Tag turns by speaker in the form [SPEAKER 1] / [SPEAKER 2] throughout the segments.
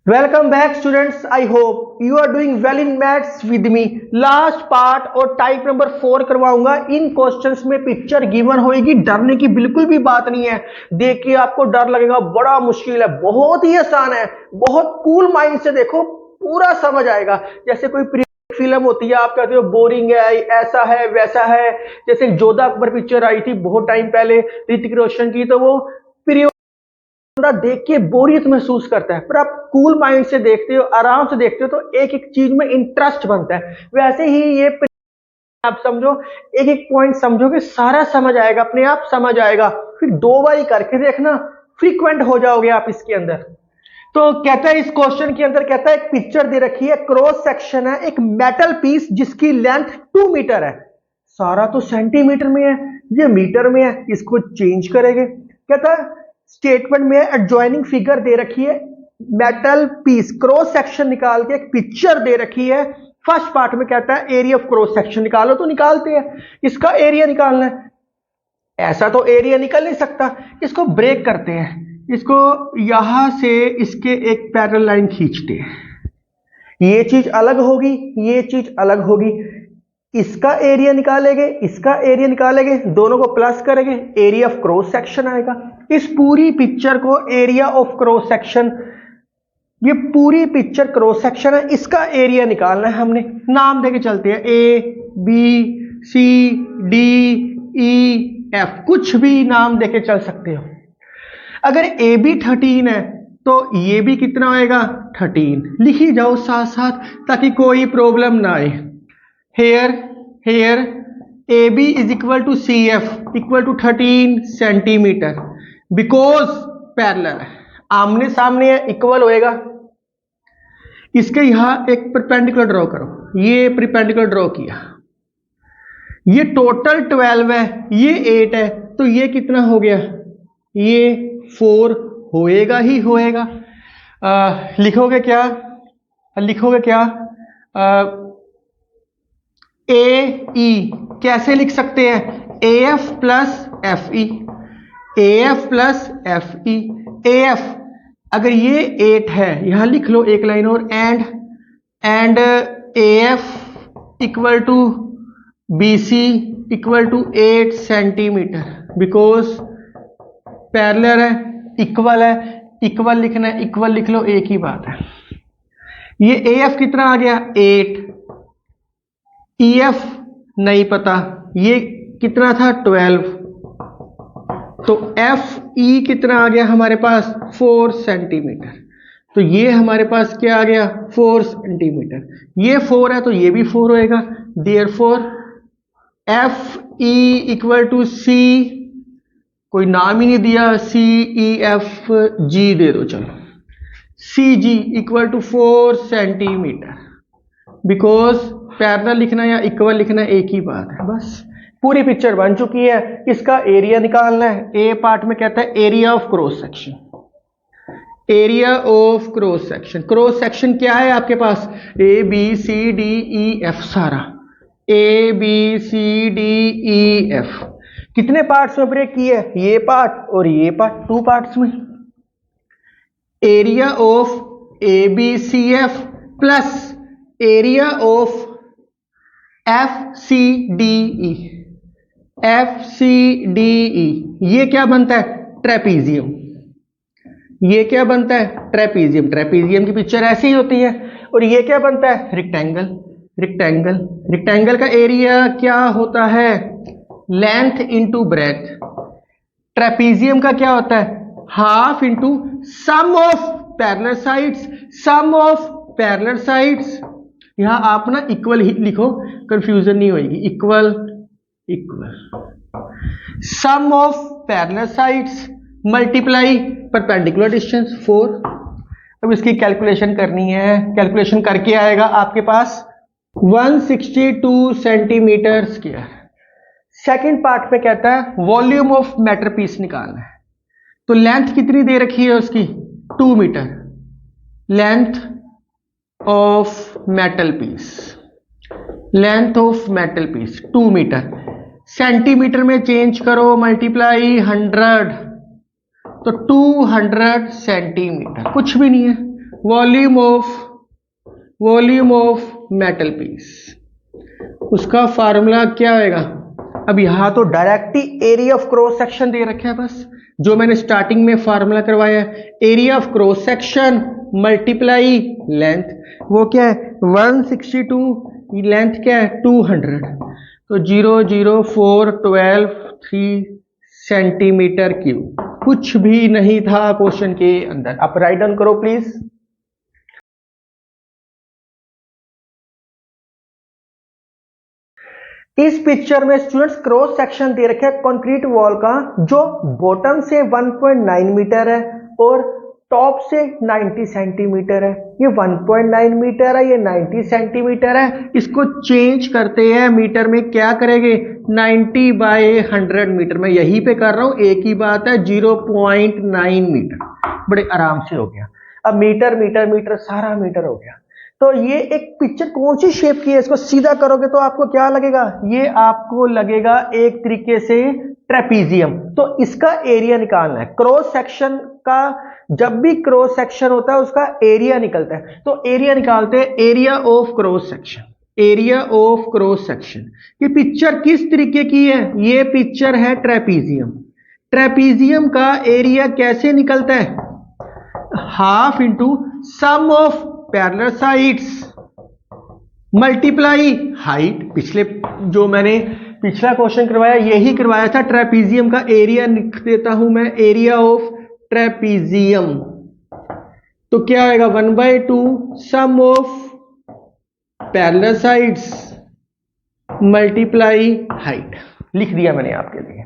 [SPEAKER 1] Welcome back students. I hope you are doing well in maths with me. Last part और type number 4 करवाऊंगा। इन questions में picture given होगी, डरने की बिल्कुल भी बात नहीं है। देख के आपको डर लगेगा, बड़ा मुश्किल है, बहुत ही आसान है। बहुत कूल माइंड से देखो, पूरा समझ आएगा। जैसे कोई फिल्म होती है, आप कहते हो बोरिंग है, ऐसा है वैसा है। जैसे जोधा अकबर पिक्चर आई थी बहुत टाइम पहले ऋतिक रोशन की, तो वो बंदा देख के बोरियत महसूस करता है, पर आप कूल माइंड से देखते हो, आराम से देखते हो, तो एक एक चीज में इंटरेस्ट बनता है। वैसे ही ये आप समझो, एक एक पॉइंट समझोगे, सारा समझ आएगा, अपने आप समझ आएगा। फिर दो बार करके देखना, फ्रीक्वेंट हो जाओगे आप इसके अंदर। तो कहता है, इस क्वेश्चन के अंदर कहता है, एक पिक्चर दे रखी है, क्रॉस सेक्शन है, एक मेटल पीस जिसकी लेंथ 2 मीटर है। सारा तो सेंटीमीटर में है, ये मीटर में है, इसको चेंज करेंगे। कहता है स्टेटमेंट में एडजॉइनिंग फिगर दे रखी है, मेटल पीस क्रॉस सेक्शन निकाल के एक पिक्चर दे रखी है। फर्स्ट पार्ट में कहता है एरिया ऑफ क्रॉस सेक्शन निकालो, तो निकालते हैं। इसका एरिया निकालना है, ऐसा तो एरिया निकल नहीं सकता। इसको ब्रेक करते हैं, इसको यहां से इसके एक पैरेलल लाइन खींचते हैं। ये चीज अलग होगी, ये चीज अलग होगी। इसका एरिया निकालेंगे, इसका एरिया निकालेंगे, दोनों को प्लस करेंगे, एरिया ऑफ क्रॉस सेक्शन आएगा। इस पूरी पिक्चर को एरिया ऑफ क्रॉस सेक्शन, ये पूरी पिक्चर क्रॉस सेक्शन है, इसका एरिया निकालना है हमने। नाम देके चलते हैं, A B C D E F, कुछ भी नाम देके चल सकते हो। अगर ए बी 13 है तो ये भी कितना आएगा, 13 लिखी जाओ साथ साथ, ताकि कोई प्रॉब्लम ना आए। Here A B is equal to C F equal to 13 centimetre, because parallel है, आमने सामने है, इक्वल होएगा। इसके यहां एक परपेंडिकुलर ड्रॉ करो, ये परपेंडिकुलर ड्रॉ किया, ये टोटल 12 है, ये 8 है, तो ये कितना हो गया, ये 4 होएगा ही होएगा। लिखोगे क्या, लिखोगे क्या, ए ई कैसे लिख सकते हैं, A F plus F E, A F plus F E. A F अगर ये 8 है, यहां लिख लो एक लाइन और, and A F equal to B C equal to 8 centimetre, because parallel है, इक्वल है। इक्वल लिखना है, इक्वल लिख लो, एक ही बात है। ये ए एफ कितना आ गया, 8, ई एफ नहीं पता, ये कितना था, 12, तो एफ ई कितना आ गया हमारे पास, 4 सेंटीमीटर। तो ये हमारे पास क्या आ गया, 4 सेंटीमीटर। ये 4 है तो ये भी 4 होएगा। Therefore F E equal to C, कोई नाम ही नहीं दिया, सी ई एफ जी दे दो, चलो C G equal to 4 centimetre, because parallel लिखना या इक्वल लिखना एक ही बात है। बस पूरी पिक्चर बन चुकी है, इसका एरिया निकालना है। ए पार्ट में कहता है area of cross section, area of cross section. Cross section क्या है आपके पास, A B C D E F, सारा A B C D E F. कितने पार्ट्स में ब्रेक किए, ये पार्ट और ये पार्ट, 2 पार्ट्स में। Area of A B C F plus area of F C D E, F C D E, ये क्या बनता है, ट्रेपीजियम। ये क्या बनता है, ट्रेपीजियम। ट्रेपीजियम की पिक्चर ऐसी ही होती है। और ये क्या बनता है, रेक्टेंगल। रेक्टेंगल, रेक्टेंगल का एरिया क्या होता है, लेंथ इंटू ब्रेथ। ट्रेपीजियम का क्या होता है, half into sum of parallel sides, sum of parallel sides. यहां आप ना इक्वल ही लिखो, कंफ्यूजन नहीं होगी, equal equal sum of parallel sides multiply perpendicular distance 4। अब इसकी कैलकुलेशन करनी है, कैलकुलेशन करके आएगा आपके पास 162 सेंटीमीटर स्क्वायर। सेकंड पार्ट में कहता है वॉल्यूम ऑफ मैटर पीस निकालना है। तो लेंथ कितनी दे रखी है उसकी, 2 metre, length of metal piece, length of metal piece 2 metre. Centimetre में चेंज करो, मल्टीप्लाई 100, तो 200 सेंटीमीटर, कुछ भी नहीं है, वॉल्यूम ऑफ मेटल पीस, उसका फार्मूला क्या होएगा? अब यहां तो डायरेक्ट ही एरिया ऑफ क्रॉस सेक्शन दे रखा है, बस जो मैंने स्टार्टिंग में फार्मूला करवाया है, area of cross section multiply length, वो क्या है 162, लेंथ क्या है 200, तो 00412 सेंटीमीटर क्यूब, कुछ भी नहीं था क्वेश्चन के अंदर। आप राइट डाउन करो प्लीज। इस पिक्चर में स्टूडेंट्स क्रॉस सेक्शन दे रखे है कंक्रीट वॉल का, जो बॉटम से 1.9 मीटर है और टॉप से 90 सेंटीमीटर है। ये 1.9 मीटर है, ये 90 सेंटीमीटर है। इसको चेंज करते हैं मीटर में, क्या करेंगे 90/100 मीटर। मैं यहीं पे कर रहा हूं, एक ही बात है, 0.9 मीटर, बड़े आराम से हो गया। अब मीटर मीटर मीटर सारा मीटर हो गया। तो ये एक पिक्चर कौन सी शेप की है, इसको सीधा करोगे तो आपको क्या लगेगा? ये आपको लगेगा एक तरीके से ट्रेपीजियम। तो इसका एरिया निकालना है। क्रॉस सेक्शन का जब भी क्रॉस सेक्शन होता है उसका एरिया निकलता है, तो एरिया निकालते हैं, area of cross section, area of cross section. ये पिक्चर किस तरीके की है? ये पिक्चर है ट्रेपीजियम। ट्रेपीजियम का एरिया कैसे निकलता है? Half into sum of parallel sides multiply height. पिछले जो मैंने पिछला क्वेश्चन करवाया यही करवाया था। ट्रेपीजियम का एरिया लिख देता हूं मैं, एरिया ऑफ ट्रेपीजियम, तो क्या आएगा 1/2 sum of parallel sides multiply height. लिख दिया मैंने आपके लिए।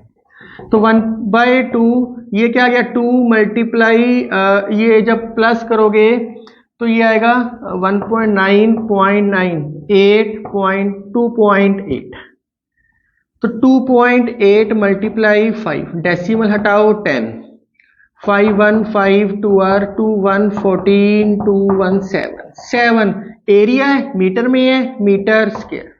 [SPEAKER 1] तो 1/2 ये क्या आ गया 2 मल्टीप्लाई, ये जब प्लस करोगे तो ये आएगा 1.9.9 8.2.8, तो 2.8 मल्टीप्लाई 5, डेसिमल हटाओ 10, 5 1 5 2 r 2 1 14 2 1 7 एरिया है, मीटर में है, मीटर स्क्वायर।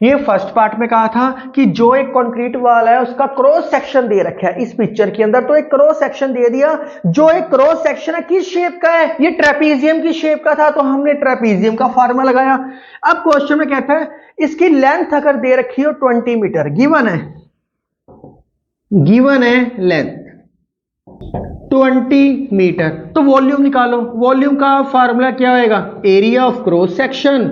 [SPEAKER 1] ये फर्स्ट पार्ट में कहा था कि जो एक कंक्रीट वॉल है उसका क्रॉस सेक्शन दे रखा है इस पिक्चर के अंदर, तो एक क्रॉस सेक्शन दे दिया। जो एक क्रॉस सेक्शन है किस शेप का है? ये ट्रेपीजियम की शेप का था, तो हमने ट्रेपीजियम का फार्मूला लगाया। अब क्वेश्चन में कहता है इसकी लेंथ अगर दे रखी हो 20 मीटर, गिवन है लेंथ 20 मीटर, तो वॉल्यूम निकालो। वॉल्यूम का फार्मूला क्या होएगा? Area of cross section,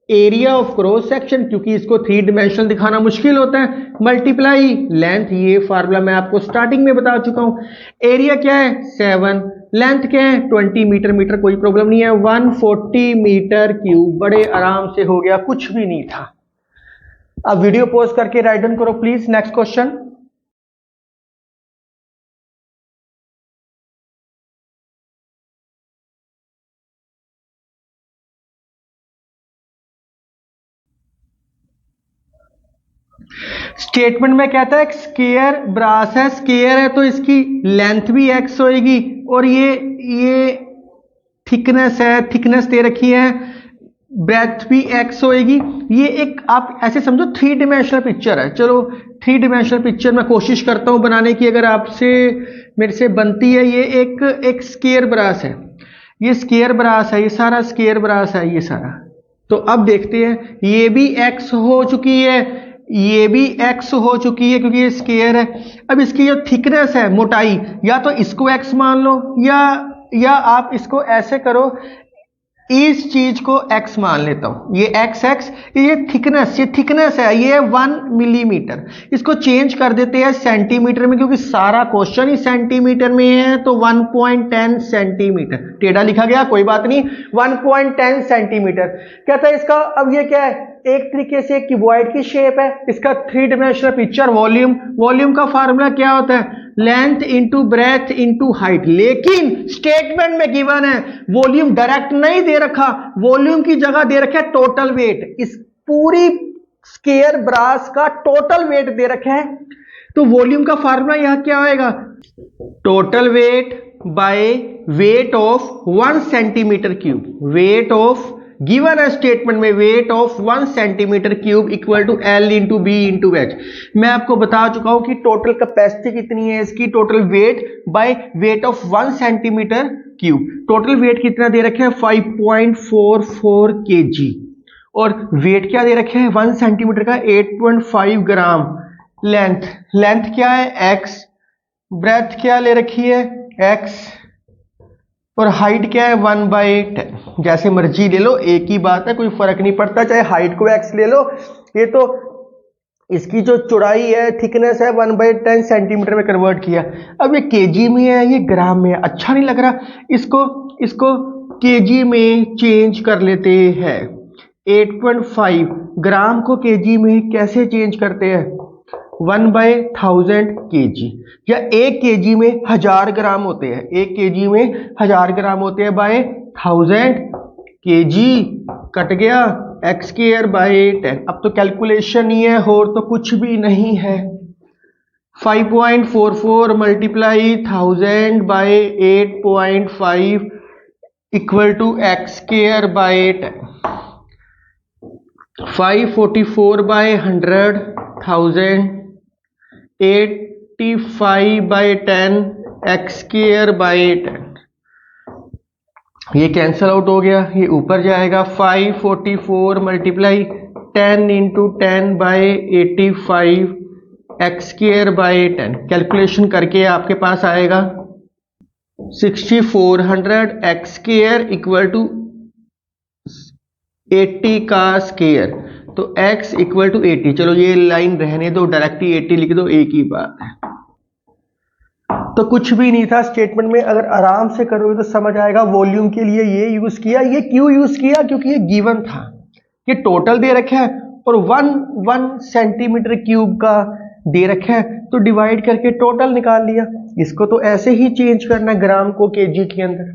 [SPEAKER 1] area of cross section, क्योंकि इसको 3 डायमेंशनल दिखाना मुश्किल होता है, मल्टीप्लाई लेंथ। ये फार्मूला मैं आपको स्टार्टिंग में बता चुका हूं। एरिया क्या है 7, लेंथ क्या है 20 मीटर, मीटर कोई प्रॉब्लम नहीं है, 140 मीटर क्यूब, बड़े आराम से हो गया, कुछ भी नहीं था। अब वीडियो पॉज करके राइट डाउन करो प्लीज। Next question. स्टेटमेंट में कहता है एक स्क्वायर ब्रास है, स्क्वायर है तो इसकी लेंथ भी x होएगी और ये थिकनेस है, थिकनेस दे रखी है, ब्रेथ भी x होएगी। ये एक आप ऐसे समझो 3 डायमेंशनल पिक्चर है। चलो 3 डायमेंशनल पिक्चर मैं कोशिश करता हूं बनाने की, अगर आपसे मेरे से बनती है। ये एक स्क्वायर ब्रास है, ये स्क्वायर ब्रास है, ये सारा स्क्वायर ब्रास है ये सारा। तो अब देखते हैं, ये भी x हो चुकी है, ये भी x हो चुकी है क्योंकि ये स्क्वायर है। अब इसकी जो थिकनेस है, मोटाई, या तो इसको x मान लो या आप इसको ऐसे करो, इस चीज को x मान लेता हूं, ये x, ये थिकनेस है, ये 1 मिलीमीटर। इसको चेंज कर देते हैं सेंटीमीटर में, क्योंकि सारा क्वेश्चन ही सेंटीमीटर में है, तो 1.10 सेंटीमीटर। टेढ़ा लिखा गया कोई बात नहीं, 1.10 सेंटीमीटर कहता है इसका। अब ये क्या है? एक तरीके से क्यूबॉइड की शेप है, इसका 3 डायमेंशनल पिक्चर। वॉल्यूम का फार्मूला क्या होता है? Length into breadth into height. लेकिन स्टेटमेंट में गिवन है वॉल्यूम डायरेक्ट नहीं दे रखा, वॉल्यूम की जगह दे रखा है टोटल वेट। इस पूरी स्क्वायर ब्रास का टोटल वेट दे रखा है, तो वॉल्यूम का फार्मूला यहां क्या होएगा? Total weight by weight of 1 centimetre cube. Weight of given है स्टेटमेंट में, weight of 1 centimetre cube equal to L into B into H. मैं आपको बता चुका हूं कि टोटल कैपेसिटी कितनी है इसकी, total weight by weight of 1 centimetre cube. Total weight कितना दे रखे हैं 5.44 kg और वेट क्या दे रखे हैं 1 सेंटीमीटर का 8.5 ग्राम। लेंथ क्या है x, ब्रेथ क्या ले रखी है x और हाइट क्या है 1/10। जैसे मर्जी ले लो, एक ही बात है, कोई फर्क नहीं पड़ता, चाहे हाइट को x ले लो। ये तो इसकी जो चौड़ाई है, थिकनेस है 1/10 सेंटीमीटर में कन्वर्ट किया। अब ये केजी में है, ये ग्राम में है, अच्छा नहीं लग रहा, इसको केजी में चेंज कर लेते हैं। 8.5 ग्राम को केजी में कैसे चेंज करते हैं 1/1000 kg, या 1 kg में 1000 ग्राम होते हैं, 1 kg में 1000 ग्राम होते हैं बाय 1000 kg, कट गया x²/10। अब तो कैलकुलेशन ही है और तो कुछ भी नहीं है। 5.44 multiply 1000/8.5 equal to x²/10। 544/100 1000 85/10 x²/10। ये कैंसल आउट हो गया, ये ऊपर जाएगा। 544 मल्टीप्लाई 10 इंटू 10/85 x²/10। कैलकुलेशन करके आपके पास आएगा 6400 x² इक्वल टू 80 का स्क्वायर, तो x इक्वल टू 80। चलो ये लाइन रहने दो, डायरेक्ट ही 80 लिख दो, एक ही बात है। तो कुछ भी नहीं था स्टेटमेंट में, अगर आराम से करोगे तो समझ आएगा। वॉल्यूम के लिए ये यूज किया, ये क्यों यूज किया, क्योंकि ये गिवन था, ये टोटल दे रखा है और 1 सेंटीमीटर क्यूब का दे रखा है, तो डिवाइड करके टोटल निकाल लिया। इसको तो ऐसे ही चेंज करना है ग्राम को केजी के अंदर।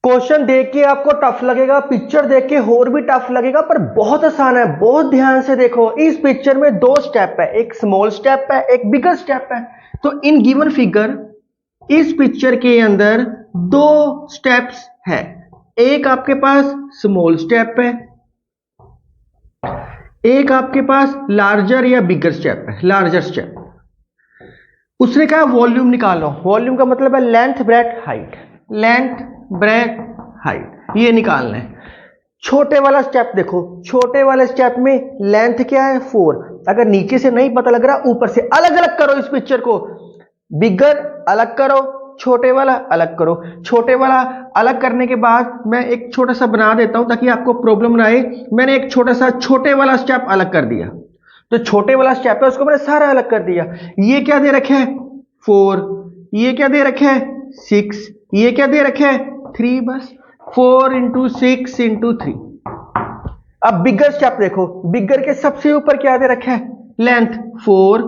[SPEAKER 1] क्वेश्चन देख के आपको टफ लगेगा, पिक्चर देख के और भी टफ लगेगा, पर बहुत आसान है। बहुत ध्यान से देखो, इस पिक्चर में 2 स्टेप है, एक स्मॉल स्टेप है, एक बिगर स्टेप है। तो इन गिवन फिगर इस पिक्चर के अंदर 2 स्टेप्स है, एक आपके पास स्मॉल स्टेप है, एक आपके पास लार्जर या बिगर स्टेप है, लार्जर स्टेप। उसने कहा वॉल्यूम निकालो। वॉल्यूम का मतलब है length breadth height, length breadth height, ये निकालना है। छोटे वाला स्टेप देखो, छोटे वाले स्टेप में लेंथ क्या है 4। अगर नीचे से नहीं पता लग रहा, ऊपर से अलग अलग करो इस पिक्चर को, बिगर अलग करो, छोटे वाला अलग करो। छोटे वाला अलग करने के बाद मैं एक छोटा सा बना देता हूं ताकि आपको प्रॉब्लम ना आए। मैंने एक छोटा सा छोटे वाला स्टेप अलग कर दिया, तो छोटे वाला स्टेप है उसको मैंने सारा अलग कर दिया। ये क्या दे रखे है 4, ये क्या दे रखे है 6, ये क्या दे रखे है 3, बस 4 इंटू 6 इंटू 3। अब बिगर स्टेप देखो, बिगर के सबसे ऊपर क्या दे रखा है लेंथ 4,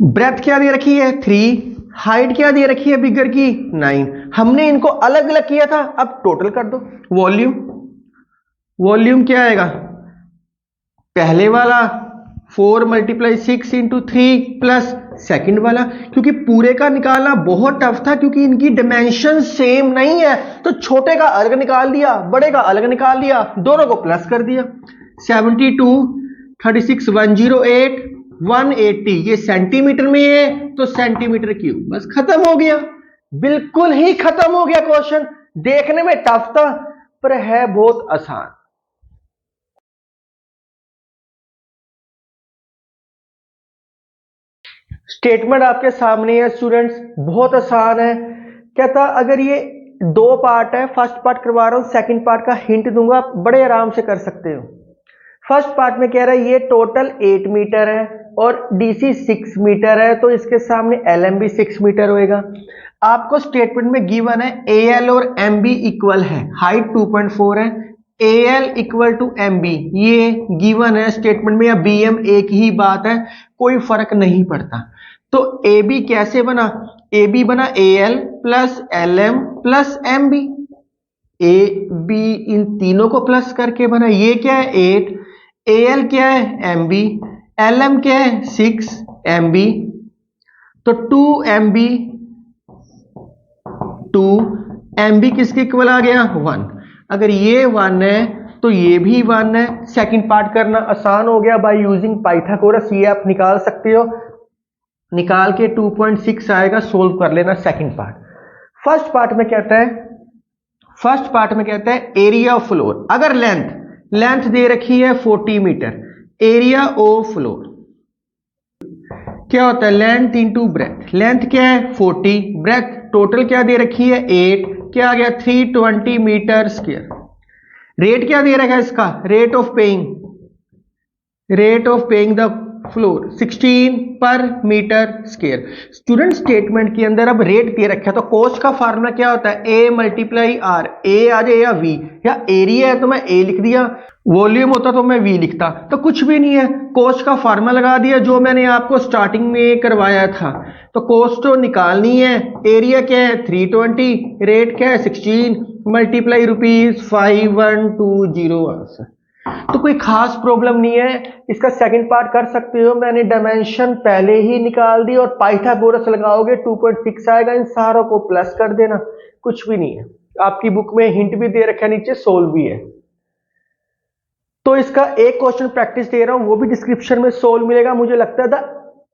[SPEAKER 1] ब्रेथ क्या दे रखी है 3, हाइट क्या दे रखी है बिगर की 9। हमने इनको अलग अलग किया था, अब टोटल कर दो। वॉल्यूम, वॉल्यूम क्या आएगा पहले वाला 4 मल्टीप्लाई 6 इंटू 3 प्लस सेकेंड वाला, क्योंकि पूरे का निकालना बहुत टफ था क्योंकि इनकी डायमेंशन सेम नहीं है, तो छोटे का अलग निकाल दिया, बड़े का अलग निकाल दिया, दोनों को प्लस कर दिया। 72 36 108 180, ये सेंटीमीटर में है तो सेंटीमीटर क्यूब, बस खत्म हो गया, बिल्कुल ही खत्म हो गया। क्वेश्चन देखने में टफ था पर है बहुत आसान। स्टेटमेंट आपके सामने है स्टूडेंट्स, बहुत आसान है। कहता अगर ये 2 पार्ट है, फर्स्ट पार्ट करवा रहा हूं, सेकंड पार्ट का हिंट दूंगा, बड़े आराम से कर सकते हो। फर्स्ट पार्ट में कह रहा है ये टोटल 8 मीटर है और डीसी 6 मीटर है, तो इसके सामने एलएम भी 6 मीटर होएगा। आपको स्टेटमेंट में गिवन है एएल और एमबी इक्वल है, हाइट 2.4 है, एएल इक्वल टू एमबी, ये गिवन है स्टेटमेंट में, या बीएम एक ही बात है, कोई फर्क नहीं पड़ता। तो ए बी कैसे बना, ए बी बना AL plus LM plus MB, A be in तीनों को प्लस करके बना। ये क्या है 8, एएल क्या है एमबी, एलएम क्या है 6 एमबी, तो 2 एमबी, 2 एमबी किसके इक्वल आ गया 1। अगर ये 1 है तो ये भी 1 है। सेकंड पार्ट करना आसान हो गया बाय यूजिंग पाइथागोरस, ये आप निकाल सकते हो, निकाल के 2.6 आएगा, सोल्व कर लेना सेकंड पार्ट। फर्स्ट पार्ट में कहता है, फर्स्ट पार्ट में कहता है एरिया ऑफ फ्लोर। अगर लेंथ दे रखी है 40 मीटर, एरिया ऑफ फ्लोर क्या होता है, लेंथ इंटू ब्रेथ। लेंथ क्या है 40, ब्रेथ टोटल क्या दे रखी है 8, क्या आ गया 320 मीटर स्क्वायर। रेट क्या दे रखा है इसका, rate of paying the floor 16 पर मीटर स्क्वायर। स्टूडेंट स्टेटमेंट के अंदर अब रेट दे रखा है तो कॉस्ट का फार्मूला क्या होता है, ए मल्टीप्लाई आर, ए आ जाए या वी, या एरिया है तो मैं ए लिख दिया, वॉल्यूम होता तो मैं वी लिखता, तो कुछ भी नहीं है, कॉस्ट का फार्मूला लगा दिया जो मैंने आपको स्टार्टिंग में करवाया था। तो कॉस्ट तो निकालनी है, एरिया क्या है 320, रेट क्या है 16, मल्टीप्लाई रुपीज 5120 आंसर। तो कोई खास प्रॉब्लम नहीं है, इसका सेकंड पार्ट कर सकते हो, मैंने डायमेंशन पहले ही निकाल दी, और पाइथागोरस लगाओगे 2.6 आएगा, इन सारों को प्लस कर देना, कुछ भी नहीं है। आपकी बुक में हिंट भी दे रखा है, नीचे सोल्व भी है। तो इसका एक क्वेश्चन प्रैक्टिस दे रहा हूं, वो भी डिस्क्रिप्शन में सोल्व मिलेगा। मुझे लगता था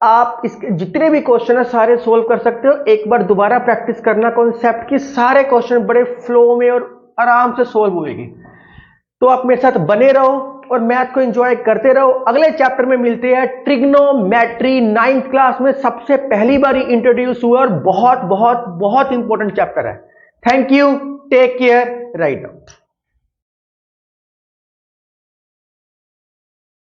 [SPEAKER 1] आप इसके जितने भी क्वेश्चन है सारे सोल्व कर सकते हो। एक बार दोबारा प्रैक्टिस करना कॉन्सेप्ट की, सारे क्वेश्चन बड़े फ्लो में और आराम से सोल्व होएगी। तो आप मेरे साथ बने रहो और मैथ को एंजॉय करते रहो। अगले चैप्टर में मिलते हैं, ट्रिग्नोमेट्री 9th क्लास में सबसे पहली बार इंट्रोड्यूस हुआ और बहुत बहुत बहुत इंपॉर्टेंट चैप्टर है। Thank you, take care, right now.